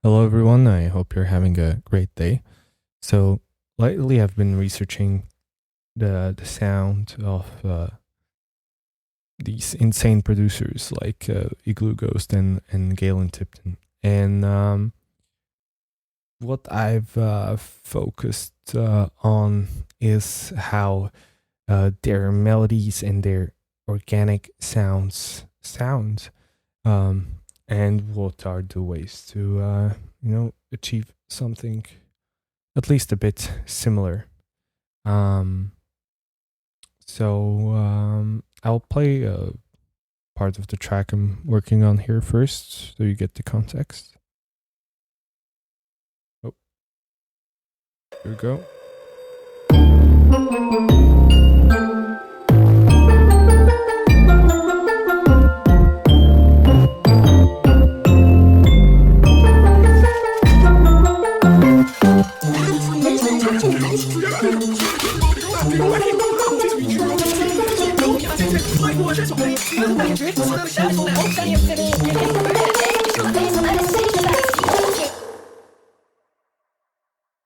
Hello, everyone. I hope you're having a great day. So, lately, I've been researching the sound of these insane producers like Iglooghost and Galen Tipton. And what I've focused on is how their melodies and their organic sound, um, and what are the ways to achieve something at least a bit similar. Um, so I'll play part of the track I'm working on here first, so you get the context. Oh, here we go.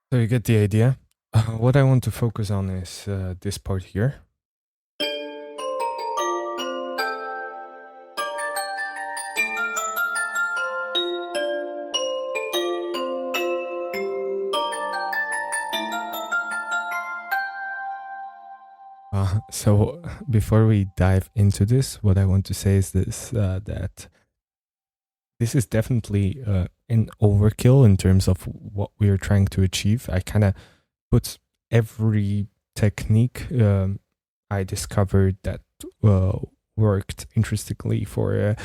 So you get the idea. What I want to focus on is this part here. So before we dive into this, what I want to say is this: that this is definitely an overkill in terms of what we are trying to achieve. I kind of put every technique I discovered that worked interestingly for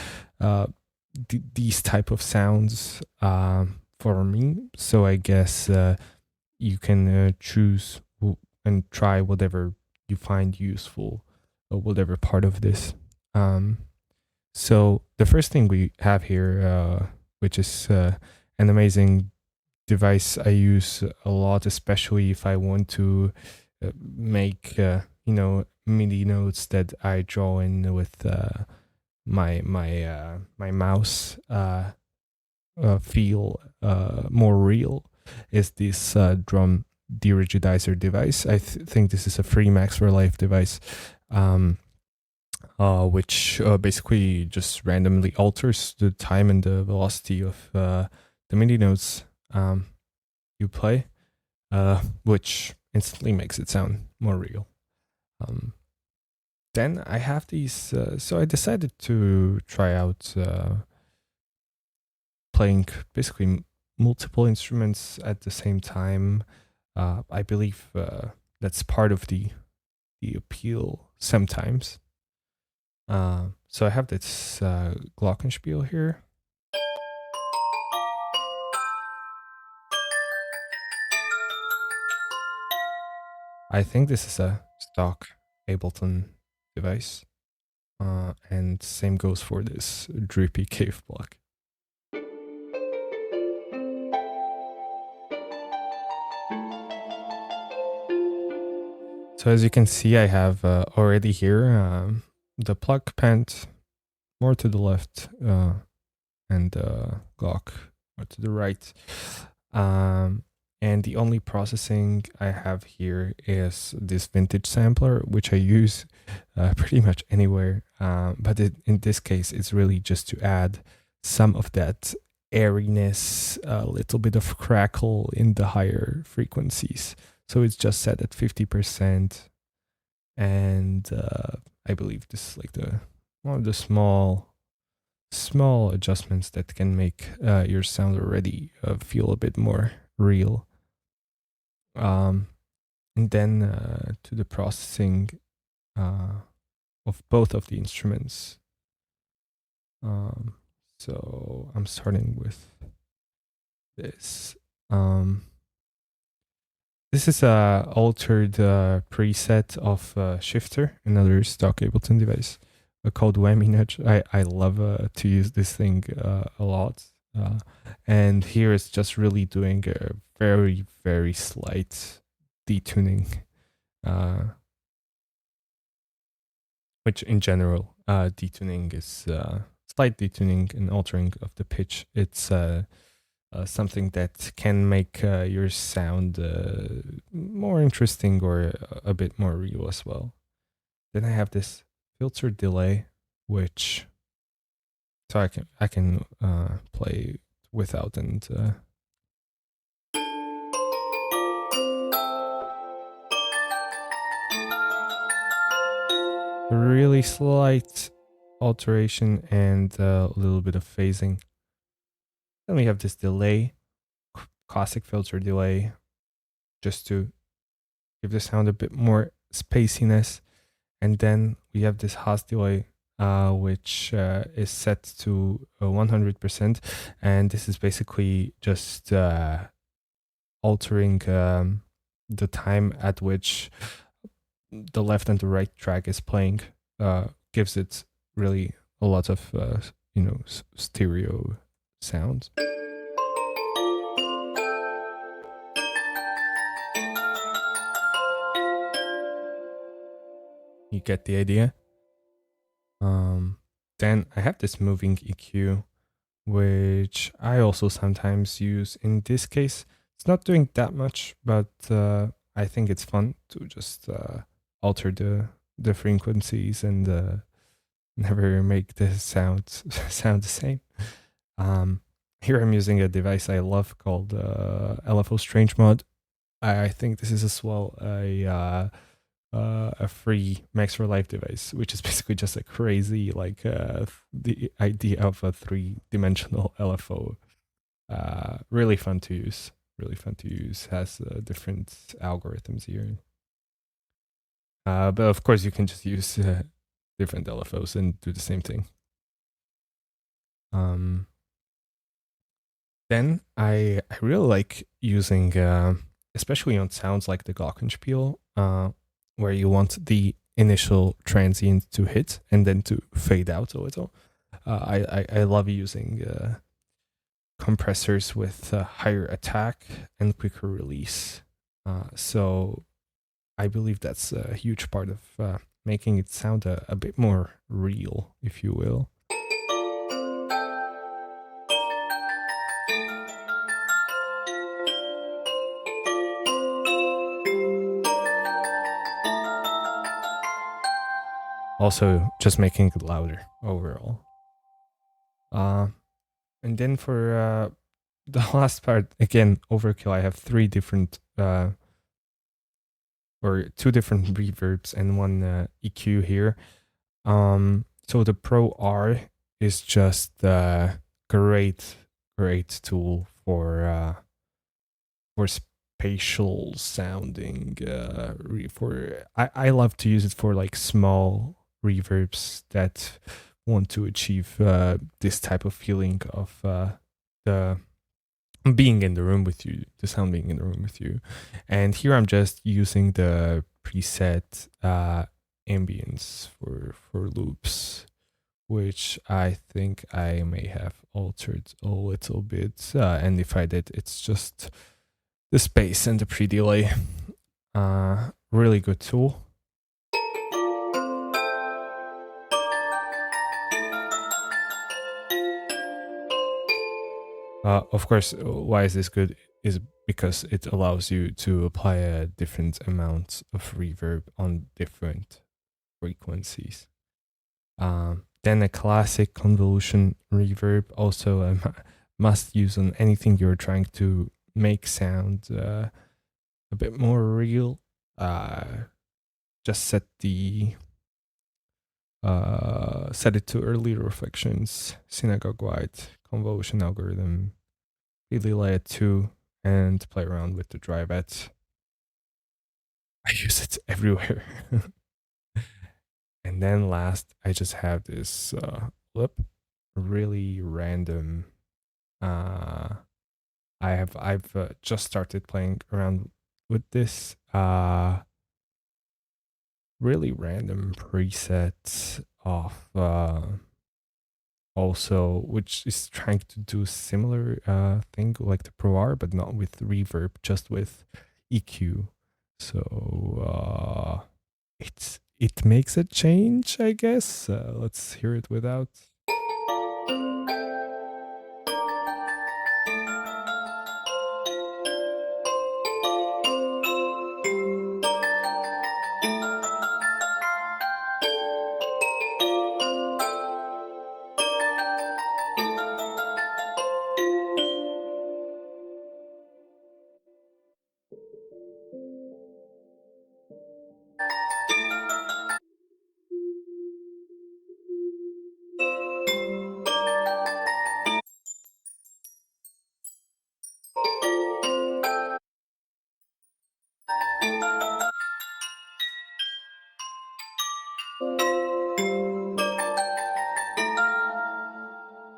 these type of sounds for me. So I guess you can choose and try whatever you find useful, or whatever part of this. So the first thing we have here, which is an amazing device I use a lot, especially if I want to make MIDI notes that I draw in with my mouse feel more real. Is this drum derigidizer device? I think this is a free Max for Life device. Which basically just randomly alters the time and the velocity of the MIDI notes you play, which instantly makes it sound more real. Then I have these, so I decided to try out playing basically multiple instruments at the same time. I believe that's part of the appeal sometimes. So I have this glockenspiel here. I think this is a stock Ableton device. And same goes for this droopy cave block. So as you can see, I have already here the plug pant more to the left and Glock more to the right. And the only processing I have here is this vintage sampler, which I use pretty much anywhere. But in this case, it's really just to add some of that airiness, a little bit of crackle in the higher frequencies. So it's just set at 50%. And I believe this is like one of the small adjustments that can make your sound already feel a bit more real. And then to the processing of both of the instruments. So I'm starting with this. This is a altered preset of Shifter, another stock Ableton device called Whammy Nudge. I love to use this thing a lot. And here it's just really doing a very, very slight detuning, which in general, detuning is slight detuning and altering of the pitch. It's something that can make your sound more interesting or a bit more real as well. Then I have this filter delay, which so I can play without and a really slight alteration and a little bit of phasing. Then we have this delay, caustic filter delay, just to give the sound a bit more spaciness. And then we have this Haas delay, which is set to 100%. And this is basically just altering the time at which the left and the right track is playing. Gives it really a lot of, stereo sounds. You get the idea? Then I have this moving EQ, which I also sometimes use. In this case, it's not doing that much, but I think it's fun to just alter the frequencies and never make the sound sound the same. Here I'm using a device I love called LFO Strange Mod. I think this is as well a free Max for Life device, which is basically just a crazy the idea of a 3-dimensional LFO. Really fun to use. Really fun to use. Has different algorithms here. But of course, you can just use different LFOs and do the same thing. Then I really like using, especially on sounds like the glockenspiel, where you want the initial transient to hit and then to fade out a little. I love using compressors with higher attack and quicker release. So I believe that's a huge part of making it sound a bit more real, if you will. Also, just making it louder overall. And then for the last part, again, overkill, I have 3 different or 2 different reverbs and 1 EQ here. So the Pro R is just a great tool for spatial sounding. I love to use it for like small reverbs that want to achieve this type of feeling of the being in the room with you, the sound being in the room with you. And here I'm just using the preset ambience for loops, which I think I may have altered a little bit. And if I did, it's just the space and the pre-delay. Really good tool. Of course, why is this good is because it allows you to apply a different amount of reverb on different frequencies. Then a classic convolution reverb, also a must use on anything you're trying to make sound a bit more real. Just set it to early reflections, synagogue white, convolution algorithm, really lay it 2, and play around with the drive-at. I use it everywhere. And then last, I just have this really random. I've just started playing around with this really random preset of also, which is trying to do similar thing like the Pro R, but not with reverb, just with EQ. So it makes a change, I guess. Let's hear it without.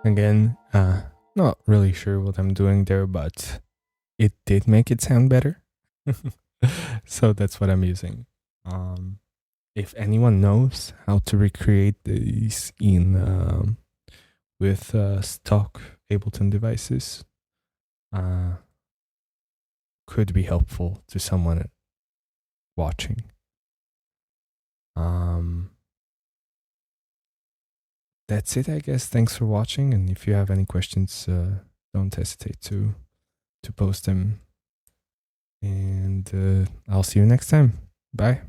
Again, not really sure what I'm doing there, but it did make it sound better. So that's what I'm using. If anyone knows how to recreate these in with stock Ableton devices, could be helpful to someone watching. That's it, I guess. Thanks for watching, and if you have any questions, don't hesitate to post them. And I'll see you next time. Bye.